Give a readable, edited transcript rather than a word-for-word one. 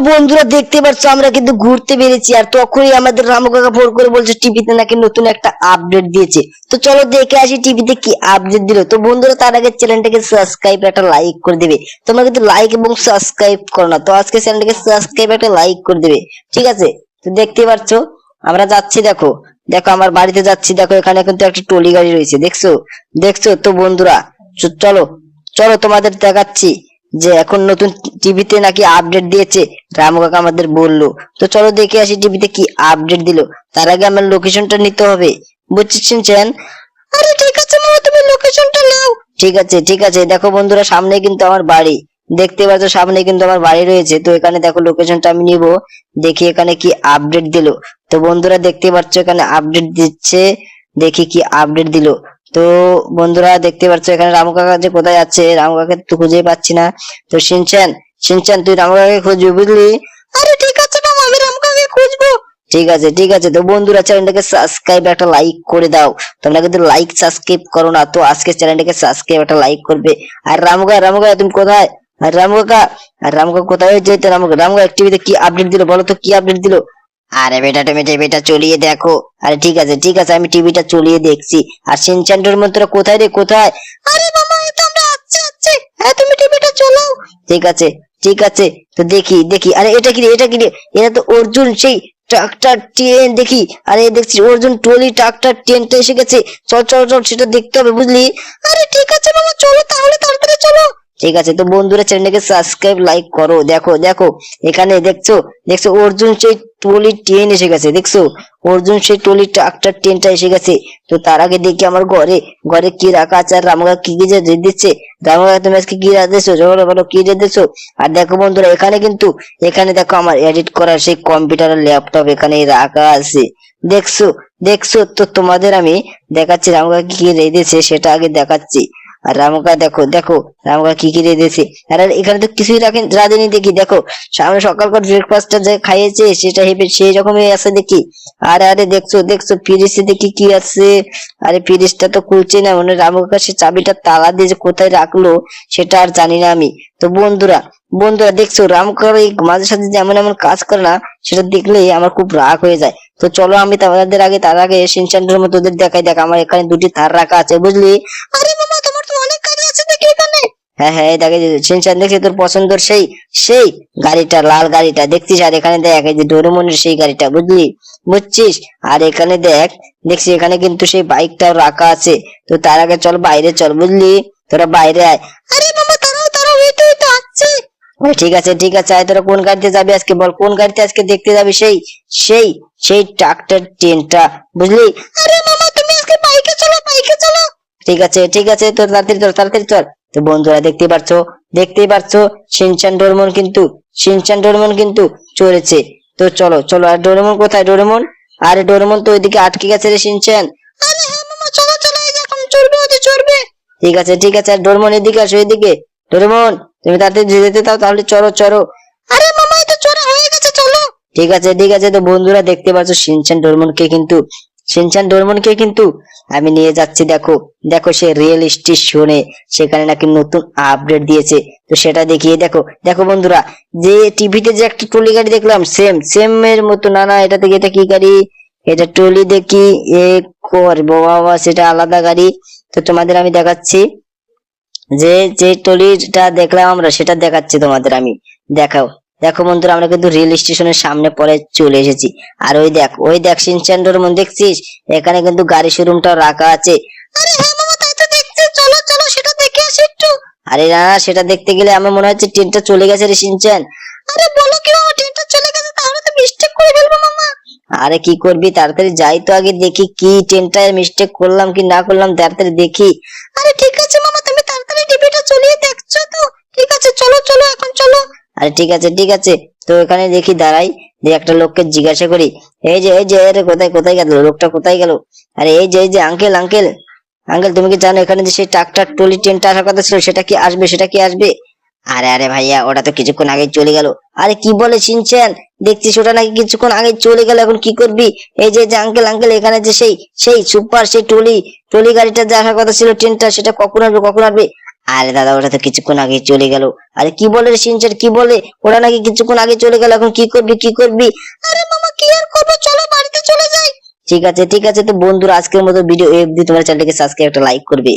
বন্ধুরা দেখতে পাচ্ছ আমরা কিন্তু ঘুরতে বেরিয়েছি, আর তখনই আমাদের রামু কাকা ফোন করে বলছে টিভিতে নাকি নতুন একটা আপডেট দিয়েছে। তো চলো দেখে আসি টিভিতে কি আপডেট দিল। তো বন্ধুরা তার আগে চ্যানেলটাকে সাবস্ক্রাইব একটা লাইক করে দেবে। তোমরা কিন্তু লাইক এবং সাবস্ক্রাইব করো না, তো আজকে চ্যানেলটাকে সাবস্ক্রাইব একটা লাইক করে দেবে, ঠিক আছে? তো দেখতে পাচ্ছ আমরা যাচ্ছি, দেখো দেখো আমার বাড়িতে যাচ্ছি, দেখো এখানে কিন্তু একটা টলি গাড়ি রয়েছে, দেখছো দেখছো? তো বন্ধুরা চলো চলো তোমাদের দেখাচ্ছি যে এখন নতুন টিভিতে নাকি আপডেট দিয়েছে, রামু কাকা আমাদের বললো। তো চলো দেখে আসি টিভিতে কি আপডেট দিল। তার আগে আমার লোকেশনটা নিতে হবে, বুঝছেন? আরে ঠিক আছে মামা, তুমি লোকেশনটা নাও। ঠিক আছে ঠিক আছে, দেখো বন্ধুরা সামনে কিন্তু আমার বাড়ি, দেখতে পাচ্ছ সামনে কিন্তু আমার বাড়ি রয়েছে। তো এখানে দেখো লোকেশনটা আমি নিব, দেখি এখানে কি আপডেট দিল। তো বন্ধুরা দেখতে পাচ্ছ এখানে আপডেট দিচ্ছে, দেখি কি আপডেট দিল। তো বন্ধুরা দেখতে পাচ্ছ এখানে রামু কাকা যে কোথায় আছে, রামু কাকা তো খুঁজেই পাচ্ছি না। তো শিনচান শিনচান তুই রামু কাকাকে খুঁজবি, বুঝলি? আরে ঠিক আছে মামা, আমি রামু কাকাকে খুঁজবো। ঠিক আছে ঠিক আছে। তো বন্ধুরা চ্যানেলটাকে সাবস্ক্রাইব একটা লাইক করে দাও, তোমরা কিন্তু লাইক সাবস্ক্রাইব করো না, তো আজকে চ্যানেলটাকে সাবস্ক্রাইব একটা লাইক করবে। আর রামু কাকা তুমি কোথায়? আর রামু কাকা কোথায় যেতে? রামু কাকা টিভিতে কি আপডেট দিল বলো তো, কি আপডেট দিল? আরে বেটা তুমি টিভিটা চলিয়ে দেখো। আরে ঠিক আছে ঠিক আছে, আমি টিভিটা চলিয়ে দেখছি। আর সিনচ্যানের মধ্যে কোথায় রে, কোথায়? আরে মামা এই তো আমরা আছি আছি। হ্যাঁ তুমি টিভিটা চালাও। ঠিক আছে ঠিক আছে। তো দেখি দেখি, আরে এটা কি রে, এটা কি রে? এটা তো অর্জুন সেই ট্রাক্টর ট্রেন, দেখি। আরে দেখছি অর্জুন ট্রলি ট্রাক্টর ট্রেনটা এসে গেছে। চল চল চল, সেটা দেখতে হবে, বুঝলি? আরে ঠিক আছে মামা, চলো তাহলে, তাড়াতাড়ি চলো। ঠিক আছে। তো বন্ধুরা চ্যানেলটাকে সাবস্ক্রাইব লাইক করো, দেখো দেখো এখানে দেখছো দেখছো অর্জুন সেই ট্রলি ট্রেন এসে গেছে, দেখছো? অর্জুন সেই ট্রলি ট্রাক্টর ট্রেনটা এসে গেছে। তো তার আগে দেখি আমার ঘরে ঘরে কি রাখা আছে, আর রামুকা কি কি যে দিচ্ছে। রামুকা তুমি আজকে কি রাখতেছো, বলো বলো কি রেখেছো? আর দেখো বন্ধুরা এখানে কিন্তু এখানে দেখো আমার এডিট করার সেই কম্পিউটার আর ল্যাপটপ এখানে রাখা আছে, দেখছো দেখছো? তো তোমাদের আমি দেখাচ্ছি রামুকা কি কি রেখেছে, সেটা আগে দেখাচ্ছি। আর রামুকা দেখো দেখো রামুকা কি কি রেঁধেছে। আর এখানে তো কিছুই রাঁধেনি, দেখি দেখো সামনে সকালকার ব্রেকফাস্টটা যে খাইয়েছে সেটা হেবে সেই রকমই আছে দেখি। আরে আরে দেখছো দেখছো ফ্রিজে দেখি কি আছে। আরে ফ্রিজটা তো খুলছে না, মানে রামুকা সে চাবিটা তালা দিয়ে যে কোথায় রাখলো সেটা আর জানি না আমি। তো বন্ধুরা বন্ধুরা দেখছো রামুকার এই মাঝে সাথে যে এমন এমন কাজ করে না, সেটা দেখলেই আমার খুব রাগ হয়ে যায়। তো চলো আমি তার আগে সিনচানের মতো ওদের দেখাই। দেখ আমার এখানে দুটি তার রাখা আছে, বুঝলি? আরে মামা তোমার তো অনেক গাড়ি আছে দেখি এখানে। হ্যাঁ হ্যাঁ দেখে সিনচান, দেখছি তোর পছন্দের সেই সেই গাড়িটা, লাল গাড়িটা দেখছিস। আর এখানে দেখ এই যে ডোরেমনের সেই গাড়িটা, বুঝলি বুঝছিস? আর এখানে দেখ দেখছি এখানে কিন্তু সেই বাইকটাও রাখা আছে। তো তার আগে চল বাইরে চল, বুঝলি? তোরা বাইরে আয়। আরে মামা তারাও তারাও এই তো আসছে। ঠিক আছে ঠিক আছে, আয় তোরা কোন গাড়িতে যাবি আজকে, বল কোন গাড়িতে আজকে দেখতে যাবি সেই সেই সেই ট্রাক্টর ট্রেনটা, বুঝলি? আরে মামা তুমি আজকে বাইকে চলো, বাইকে চলো। ঠিক আছে ঠিক আছে, তোর তাড়াতাড়ি তোর তাড়াতাড়ি চল। তো বন্ধুরা দেখতেই পারছো শিনচান ডোরেমন কিন্তু চলেছে। তো চলো চলো। আর ডোরেমন কোথায়? ডোরেমন, আরে ডোরেমন তো ওইদিকে আটকে গেছে রে শিনচান। আরে হ্যাঁ মামা চলো চলো, এই যে এখন চলবে, ওই যে চলবে। ঠিক আছে ঠিক আছে। আর ডোরেমন এদিকে আসো, এদিকে। ডোরেমন তুমি তাড়াতাড়ি যেতে দাও, তাহলে চলো চলো। আরে মামা এই তো চড়া হয়ে গেছে, চলো। ঠিক আছে ঠিক আছে। তো বন্ধুরা দেখতে পাচ্ছ শিনচান ডোরেমনকে কিন্তু আমি নিয়ে যাচ্ছি। দেখো দেখো সে রেল স্টেশনে, সেখানে নাকি নতুন আপডেট দিয়েছে। তো সেটা দেখিয়ে দেখো দেখো বন্ধুরা, যে টিভিতে যে একটা ট্রলি গাড়ি দেখলাম সেম সেম এর মতো, না না এটা থেকে এটা কি গাড়ি, এটা ট্রলি দেখি এ করবো বাবা, সেটা আলাদা গাড়ি। তো তোমাদের আমি দেখাচ্ছি যে যে ট্রলিটা দেখলাম আমরা, সেটা দেখাচ্ছি তোমাদের আমি। দেখাও দেখো বন্ধুরা আমরা কিন্তু রেল স্টেশনের সামনে পরে চলে এসেছি। আর ওই দেখ সিনচান ডোরেমন, দেখছিস এখানে কিন্তু গাড়ি শোরুমটাও রাখা আছে। আরে হ্যাঁ মামা তাই তো দেখছি, চলো চলো সেটা দেখে আসি একটু। আরে না সেটা দেখতে গেলে আমার মনে হচ্ছে ট্রেনটা চলে গেছে রে সিনচান। আরে বলো কি মামা, ট্রেনটা চলে গেছে? তাহলে তো মিস্টেক করে ফেলবো মামা। আরে কি করবি, তাড়াতাড়ি যাই তো আগে দেখি কি ট্রেনটায় মিস্টেক করলাম কি না করলাম, তাড়াতাড়ি দেখি। আরে ঠিক আছে মামা, তুমি তাড়াতাড়ি টিভিটা চালিয়ে দেখছো তো? ঠিক আছে চলো চলো এখন চলো। আরে ঠিক আছে ঠিক আছে। তো এখানে দেখি দাঁড়াই, যে একটা লোককে জিজ্ঞাসা করি, এই যে আরে কোথায় কোথায় গেল লোকটা, কোথায় গেল? আরে এই যে আঙ্কেল আঙ্কেল আঙ্কেল, তুমি কি জানো এখানে যে সেই ট্রাক্টর ট্রলি ট্রেনটা আসার কথা ছিল, সেটা কি আসবে, সেটা কি আসবে? আরে আরে ভাইয়া ওটা তো কিছুক্ষণ আগে চলে গেল। আরে কি বলে শিনচ্যান, দেখছিস ওটা নাকি কিছুক্ষণ আগে চলে গেল, এখন কি করবি? এই যে আঙ্কেল আঙ্কেল এখানে যে সেই সেই সুপার সেই ট্রলি ট্রলি গাড়িটা যে আসার কথা ছিল ট্রেনটা, সেটা কখন আসবে কখন আসবে? আরে দাদা ওটা তো কিছুক্ষণ আগে চলে গেল। আরে কি বলে রে সিনচান, কি বলে? ওরা নাকি কিছুক্ষণ আগে চলে গেল, এখন কি করবি কি করবি? আরে মামা কি আর করবো, চলো বাড়িতে চলে যাই। ঠিক আছে ঠিক আছে, তো বন্ধুরা আজকের মতো ভিডিও এই অবধি। তোমার চ্যানেলটাকে সাবস্ক্রাইব একটা লাইক করবে।